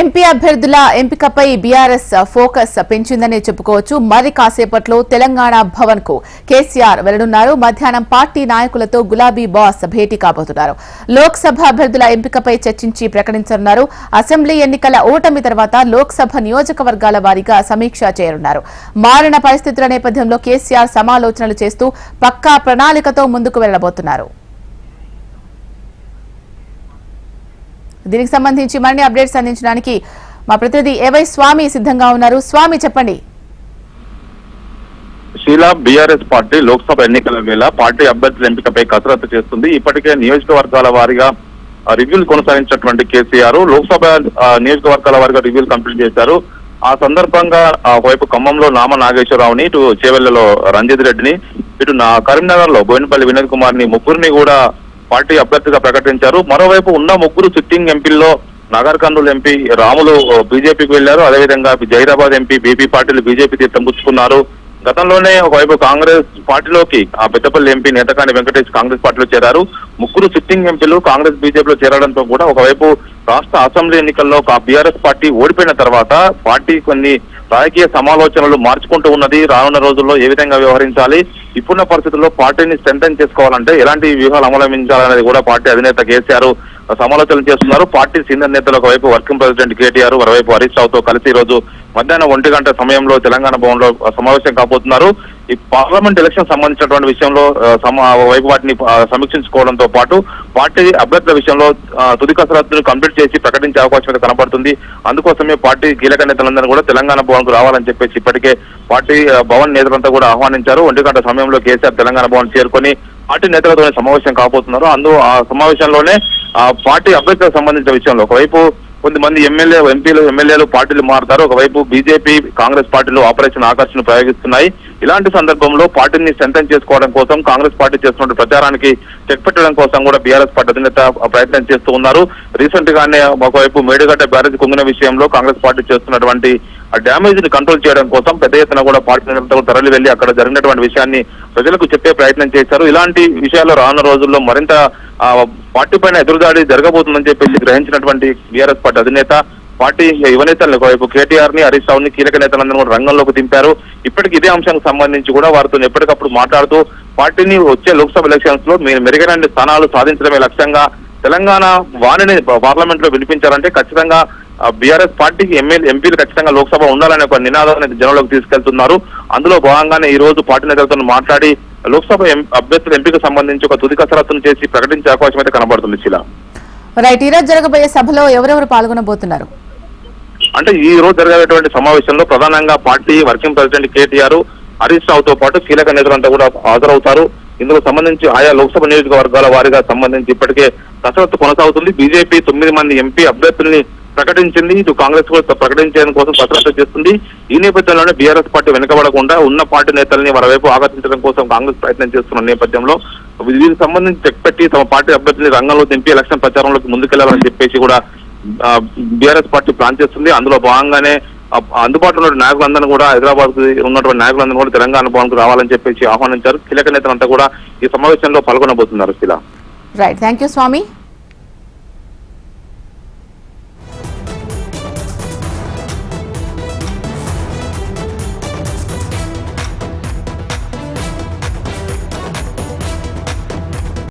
MP అభ్యర్థుల ఎంపికపై BRS focus పెంచిందని చెప్పుకోవచ్చు. మరి కాసేపట్లో తెలంగాణ భవన్ కు కేసీఆర్ వెళ్లనున్నారు. మధ్యాహ్నం పార్టీ నాయకులతో గులాబీ బాస్ భేటీ కాబోతున్నారు. లోక్సభ అభ్యర్థుల ఎంపికపై చర్చించి ప్రకటించనున్నారు. అసెంబ్లీ ఎన్నికల ఓటమి తర్వాత లోక్సభ నియోజకవర్గాల వారీగా సమీక్ష చేయనున్నారు. మారిన పరిస్థితుల నేపథ్యంలో కేసీఆర్ సమాలోచనలు చేస్తూ పక్కా ప్రణాళికతో ముందుకు వెళ్లబోతున్నారు. దీనికి సంబంధించి మరిన్ని అప్డేట్స్ అందించడానికి మా ప్రతినిధి ఏవై స్వామి సిద్ధంగా ఉన్నారు. స్వామి, చెప్పండి. శీలా, బీఆర్ఎస్ పార్టీ లోక్సభ ఎన్నికల వేళ పార్టీ అభ్యర్థుల ఎంపికపై కసరత్తు చేస్తుంది. ఇప్పటికే నియోజకవర్గాల వారీగా రివ్యూలు కొనసాగించినటువంటి కేసీఆర్ లోక్సభ నియోజకవర్గాల వారీగా రివ్యూలు కంప్లీట్ చేశారు. ఆ సందర్భంగా ఒకవైపు ఖమ్మంలో నామ నాగేశ్వరరావుని, ఇటు చేవెళ్లలో రంజిత్ రెడ్డిని, ఇటు కరీంనగర్ లో బోయినపల్లి వినోద్ కుమార్ ని ముగ్గురిని కూడా పార్టీ అభ్యర్థిగా ప్రకటించారు. మరోవైపు ఉన్న ముగ్గురు సిట్టింగ్ ఎంపీల్లో నగర్ కర్నూలు ఎంపీ రాములు బీజేపీకి వెళ్లారు. అదేవిధంగా జైరాబాద్ ఎంపీ బీపీ పార్టీలు బీజేపీ తీర్థం పుచ్చుకున్నారు. గతంలోనే ఒకవైపు కాంగ్రెస్ పార్టీలోకి పెద్దపల్లి ఎంపీ నేతకాని వెంకటేష్ కాంగ్రెస్ పార్టీలో చేరారు. ముగ్గురు సిట్టింగ్ ఎంపీలు కాంగ్రెస్ బీజేపీలో చేరడంతో కూడా ఒకవైపు రాష్ట్ర అసెంబ్లీ ఎన్నికల్లో బీఆర్ఎస్ పార్టీ ఓడిపోయిన తర్వాత పార్టీ కొన్ని రాజకీయ సమాలోచనలు మార్చుకుంటూ ఉన్నది. రానున్న రోజుల్లో ఏ విధంగా వ్యవహరించాలి, ఇప్పుడున్న పరిస్థితుల్లో పార్టీని స్ట్రెంథెన్ చేసుకోవాలంటే ఎలాంటి వ్యూహాలు అవలంబించాలనేది కూడా పార్టీ అధినేత కేసీఆర్ సమాలోచనలు చేస్తున్నారు. పార్టీ సీనియర్ నేతలు ఒకవైపు వర్కింగ్ ప్రెసిడెంట్ కేటీఆర్, మరోవైపు హరీష్ రావుతో కలిసి ఈ రోజు మధ్యాహ్నం 1 గంట సమయంలో తెలంగాణ భవన్ లో సమావేశం కాబోతున్నారు. ఈ పార్లమెంట్ ఎలక్షన్ సంబంధించినటువంటి విషయంలో వైపు వాటిని సమీక్షించుకోవడంతో పాటు పార్టీ అభ్యర్థుల విషయంలో తుది కసరత్తును కంప్లీట్ చేసి ప్రకటించే అవకాశం అయితే కనబడుతుంది. అందుకోసమే పార్టీ కీలక నేతలందరూ కూడా తెలంగాణ భవన్ కు రావాలని చెప్పేసి ఇప్పటికే పార్టీ భవన్ నేతలంతా కూడా ఆహ్వానించారు. 1 గంట సమయంలో కేసీఆర్ తెలంగాణ భవన్ చేరుకొని పార్టీ నేతలతోనే సమావేశం కాబోతున్నారు. ఆ సమావేశంలోనే పార్టీ అభ్యర్థులకు సంబంధించిన విషయంలో ఒకవైపు కొంతమంది ఎమ్మెల్యేలు పార్టీలు మారుతారు. ఒకవైపు బీజేపీ, కాంగ్రెస్ పార్టీలు ఆపరేషన్ ఆకర్షణ ప్రయోగిస్తున్నాయి. ఇలాంటి సందర్భంలో పార్టీని స్ట్రెంథెన్ చేసుకోవడం కోసం కాంగ్రెస్ పార్టీ చేస్తున్న ప్రచారానికి చెక్ పెట్టడం కోసం కూడా బీఆర్ఎస్ పార్టీ అధినేత ప్రయత్నం చేస్తూ ఉన్నారు. రీసెంట్ గానే ఒకవైపు మేడిగడ్డ బ్యారేజ్ కుంగిన విషయంలో కాంగ్రెస్ పార్టీ చేస్తున్నటువంటి డ్యామేజ్ ని కంట్రోల్ చేయడం కోసం పెద్ద ఎత్తున కూడా పార్టీ నేతలతో తరలి వెళ్లి అక్కడ జరిగినటువంటి విషయాన్ని ప్రజలకు చెప్పే ప్రయత్నం చేశారు. ఇలాంటి విషయాల్లో రానున్న రోజుల్లో మరింత పార్టీ పైన ఎదురుదాడి జరగబోతుందని చెప్పేసి గ్రహించినటువంటి బీఆర్ఎస్ పార్టీ అధినేత పార్టీ యువనేతలను ఒకవైపు కేటీఆర్ ని, హరీష్ రావుని, కీలక నేతలందరూ కూడా రంగంలోకి దింపారు. ఇప్పటికి ఇదే అంశానికి సంబంధించి కూడా వారితో ఎప్పటికప్పుడు మాట్లాడుతూ పార్టీని వచ్చే లోక్సభ ఎలక్షన్స్ లో మెరుగైన స్థానాలు సాధించడమే లక్ష్యంగా తెలంగాణ వాణిని పార్లమెంట్ లో వినిపించారంటే ఖచ్చితంగా బీఆర్ఎస్ పార్టీకి ఎంపీలు ఖచ్చితంగా లోక్సభ ఉండాలనే ఒక నినాదాన్ని జనంలోకి తీసుకెళ్తున్నారు. అందులో భాగంగానే ఈ రోజు పార్టీ నేతలతో మాట్లాడి లోక్సభ అభ్యర్థుల ఎంపిక సంబంధించి ఒక తుది కసరత్తును చేసి ప్రకటించే అవకాశం అయితే కనబడుతుంది. శీలా, రైట్. ఈ రోజు జరగబోయే సభలో ఎవరెవరు పాల్గొనబోతున్నారు అంటే ఈ రోజు జరిగేటువంటి సమావేశంలో ప్రధానంగా party working president KTR, Harish రావుతో పాటు కీలక నేతలంతా కూడా హాజరవుతారు. ఇందుకు సంబంధించి ఆయా లోక్సభ నియోజకవర్గాల వారీగా సంబంధించి ఇప్పటికే కసరత్తు కొనసాగుతుంది. బీజేపీ 9 మంది ఎంపీ అభ్యర్థుల్ని ప్రకటించింది. ఇటు కాంగ్రెస్ కూడా ప్రకటించడం కోసం కసరత్తు చేస్తుంది. ఈ నేపథ్యంలోనే బీఆర్ఎస్ పార్టీ వెనుకబడకుండా ఉన్న పార్టీ నేతల్ని మరోవైపు ఆకర్షించడం కోసం కాంగ్రెస్ ప్రయత్నం చేస్తున్న నేపథ్యంలో దీనికి సంబంధించి చెక్ పెట్టి తమ పార్టీ అభ్యర్థుల్ని రంగంలో దింపి ఎలక్షన్ ప్రచారంలోకి ముందుకెళ్లాలని చెప్పేసి కూడా బీఆర్ఎస్ పార్టీ ప్లాన్ చేస్తుంది. అందులో భాగంగానే అందుబాటులో ఉన్న నాయకులందరూ కూడా హైదరాబాద్ కు ఉన్నటువంటి నాయకులందరూ కూడా తెలంగాణ భవన్ కు రావాలని చెప్పేసి ఆహ్వానించారు. కీలక నేతలంతా కూడా ఈ సమావేశంలో పాల్గొనబోతున్నారు. శిలా, రైట్. Thank you Swamy.